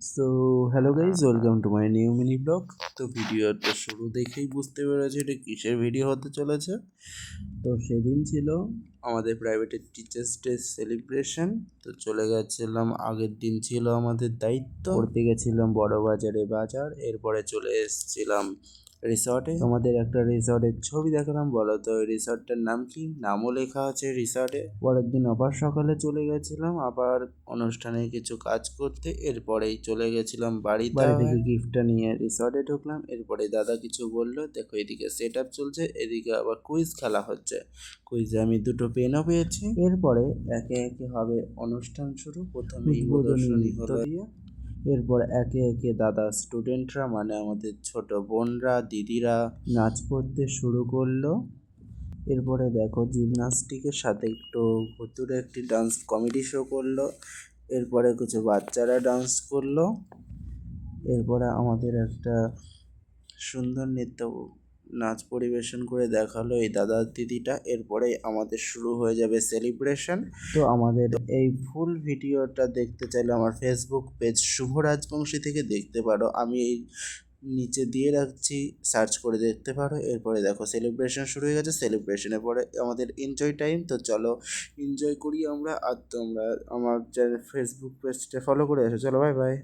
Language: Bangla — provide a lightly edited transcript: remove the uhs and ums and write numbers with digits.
So hello guys, welcome to my new mini blog. তো ভিডিওটা শুরু দেখেই বুঝতে পেরেছি এটা কিসের ভিডিও হতে চলেছে। তো সেদিন ছিল আমাদের প্রাইভেটের টিচার্স ডে সেলিব্রেশন। তো চলে গেছিলাম, আগের দিন ছিল আমাদের দায়িত্ব, করতে গেছিলাম বড় বাজারে বাজার। এরপরে চলে এসেছিলাম রিসর্টে। আমাদের একটা রিসর্টের ছবি দেখালাম, বলো তো ওই রিসর্টটার নাম কি? নামও লেখা আছে রিসর্টে। পরের দিন আবার সকালে চলে গেছিলাম আবার অনুষ্ঠানে কিছু কাজ করতে। এরপরেই চলে গেছিলাম বাড়ি থেকে গিফটটা নিয়ে রিসর্টে ঢুকলাম। এরপরে দাদা কিছু বললো, দেখো এদিকে সেট আপ চলছে, এদিকে আবার কুইজ খেলা হচ্ছে। কুইজে আমি দুটো পেনও পেয়েছি। এরপরে একে একে হবে অনুষ্ঠান শুরু। প্রথমে উদ্বোধনী নৃত্য দিয়ে, এরপর একে একে দাদা স্টুডেন্টরা মানে আমাদের ছোট বোনরা দিদিরা নাচ করতে শুরু করলো। এরপরে দেখো জিমনাস্টিকের সাথে একটু ভুতুরে একটি ডান্স কমেডি শো করলো। এরপরে কিছু বাচ্চারা ডান্স করলো। এরপরে আমাদের একটা সুন্দর নৃত্য নাচ পরিবেশন করে দেখালো এই দাদা দিদিটা। এরপরে আমাদের শুরু হয়ে যাবে সেলিব্রেশন। তো আমাদের এই ফুল ভিডিওটা দেখতে চাইলে আমার ফেসবুক পেজ শুভ রাজবংশী থেকে দেখতে পারো, আমি এই নিচে দিয়ে রাখছি, সার্চ করে দেখতে পারো। এরপরে দেখো সেলিব্রেশন শুরু হয়ে গেছে। সেলিব্রেশনের পরে আমাদের এনজয় টাইম। তো চলো এনজয় করি আমরা। আর তোমরা আমার ফেসবুক পেজটা ফলো করে এসো। চলো, বাই বাই।